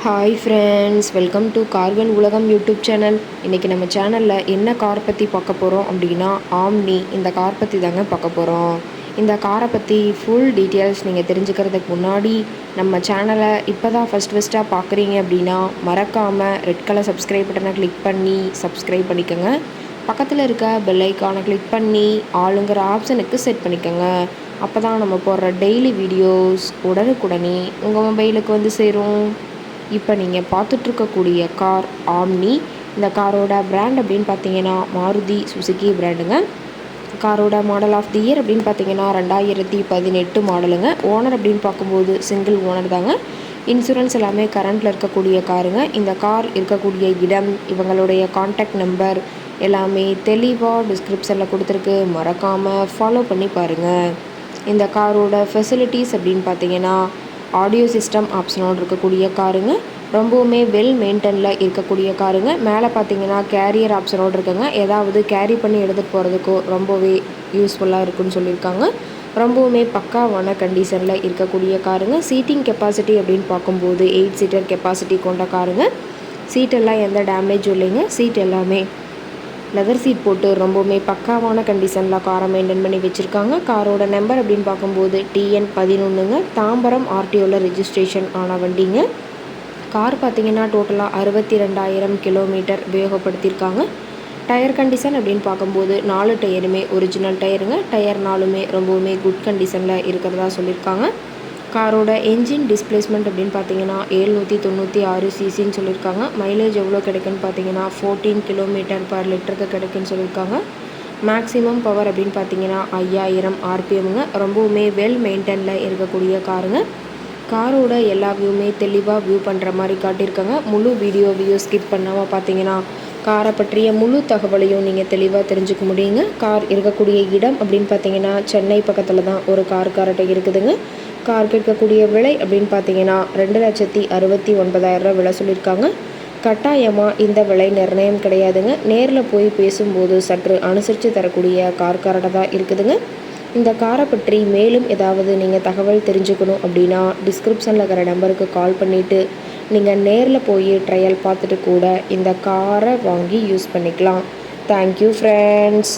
Hi friends, welcome to கார்கள் உலகம் YouTube channel. இன்றைக்கி நம்ம சேனலில் என்ன கார் பற்றி பார்க்க போகிறோம் அப்படின்னா, ஆம்னி இந்த கார் பற்றி தாங்க பார்க்க போகிறோம். இந்த காரை பற்றி ஃபுல் டீட்டெயில்ஸ் நீங்கள் தெரிஞ்சுக்கிறதுக்கு முன்னாடி நம்ம சேனலை இப்போ தான் ஃபஸ்ட்டாக பார்க்குறீங்க அப்படின்னா மறக்காமல் ரெட் கலர் சப்ஸ்கிரைப் பட்டனை கிளிக் பண்ணி சப்ஸ்கிரைப் பண்ணிக்கோங்க. பக்கத்தில் இருக்க பெல் ஐக்கானை கிளிக் பண்ணி ஆளுங்கிற ஆப்ஷனுக்கு செட் பண்ணிக்கோங்க. அப்போ தான் நம்ம போடுற டெய்லி வீடியோஸ் உடனுக்குடனே உங்கள் மொபைலுக்கு வந்து சேரும். இப்போ நீங்கள் பார்த்துட்ருக்கக்கூடிய கார் ஆம்னி. இந்த காரோட பிராண்ட் அப்படின்னு பார்த்தீங்கன்னா மாருதி சுசுகி பிராண்டுங்க. காரோட மாடல் ஆஃப் தி இயர் அப்படின்னு பார்த்தீங்கன்னா 2018 மாடலுங்க. ஓனர் அப்படின்னு பார்க்கும்போது சிங்கிள் ஓனர் தாங்க. இன்சூரன்ஸ் எல்லாமே கரண்டில் இருக்கக்கூடிய காருங்க. இந்த கார் இருக்கக்கூடிய இடம், இவங்களுடைய கான்டாக்ட் நம்பர் எல்லாமே தெளிவாக டிஸ்கிரிப்ஷனில் கொடுத்துருக்கு. மறக்காமல் ஃபாலோ பண்ணி பாருங்கள். இந்த காரோட ஃபெசிலிட்டிஸ் அப்படின்னு பார்த்தீங்கன்னா ஆடியோ சிஸ்டம் ஆப்ஷனோடு இருக்கக்கூடிய காருங்க. ரொம்பவுமே வெல் மெயின்டெனில் இருக்கக்கூடிய காருங்க. மேலே பார்த்தீங்கன்னா கேரியர் ஆப்ஷனோடு இருக்குங்க. ஏதாவது கேரி பண்ணி எடுத்துகிட்டு போகிறதுக்கோ ரொம்பவே யூஸ்ஃபுல்லாக இருக்குன்னு சொல்லியிருக்காங்க. ரொம்பவுமே பக்காவான கண்டிஷனில் இருக்கக்கூடிய காருங்க. சீட்டிங் கெப்பாசிட்டி அப்படின்னு பார்க்கும்போது 8 சீட்டர் கெப்பாசிட்டி கொண்ட காருங்க. சீட்டெல்லாம் எந்த டேமேஜும் இல்லைங்க. சீட் எல்லாமே லெதர் சீட் போட்டு ரொம்பவுமே பக்காவான கண்டிஷனில் காரை மெயின்டைன் பண்ணி வச்சுருக்காங்க. காரோட நம்பர் அப்படின்னு பார்க்கும்போது TN11ங்க. தாம்பரம் RTOவில் ரெஜிஸ்ட்ரேஷன் ஆன வண்டிங்க. கார் பார்த்திங்கன்னா டோட்டலாக 62,000 கிலோமீட்டர் உபயோகப்படுத்தியிருக்காங்க. டயர் கண்டிஷன் அப்படின்னு பார்க்கும்போது 4 டயருமே ஒரிஜினல் டயருங்க. டயர் 4மே ரொம்பவுமே குட் கண்டிஷனில் இருக்கிறதா சொல்லியிருக்காங்க. காரோட என்ஜின் டிஸ்பிளேஸ்மெண்ட் அப்படின்னு பார்த்தீங்கன்னா 796 சிசின்னு சொல்லியிருக்காங்க. மைலேஜ் எவ்வளோ கிடைக்குன்னு பார்த்தீங்கன்னா 14 கிலோமீட்டர் பர் லிட்டருக்கு கிடைக்குன்னு சொல்லியிருக்காங்க. மேக்ஸிமம் பவர் அப்படின்னு பார்த்தீங்கன்னா 5000 RPMங்க. ரொம்பவுமே வெல் மெயின்டெனில் இருக்கக்கூடிய காருங்க. காரோட எல்லா வியூவுமே தெளிவாக வியூ பண்ணுற மாதிரி காட்டியிருக்காங்க. முழு வீடியோ ஸ்கிப் பண்ணாமல் பார்த்தீங்கன்னா காரை பற்றிய முழு தகவலையும் நீங்கள் தெளிவாக தெரிஞ்சுக்க முடியுங்க. கார் இருக்கக்கூடிய இடம் அப்படின்னு பார்த்தீங்கன்னா சென்னை பக்கத்தில் தான் ஒரு கார்கிட்ட இருக்குதுங்க. கார் கேட்கக்கூடிய விலை அப்படின்னு பார்த்தீங்கன்னா 2,69,000 விலை சொல்லியிருக்காங்க. கட்டாயமாக இந்த விலை நிர்ணயம் கிடையாதுங்க. நேரில் போய் பேசும்போது சற்று அனுசரித்து தரக்கூடிய கார்கிட்ட தான் இருக்குதுங்க. இந்த காரை பற்றி மேலும் ஏதாவது நீங்கள் தகவல் தெரிஞ்சுக்கணும் அப்படின்னா டிஸ்கிரிப்ஷனில் இருக்கிற நம்பருக்கு கால் பண்ணிவிட்டு நீங்கள் நேரில் போய் ட்ரையல் பார்த்துட்டு கூட இந்த காரை வாங்கி யூஸ் பண்ணிக்கலாம். Thank you friends.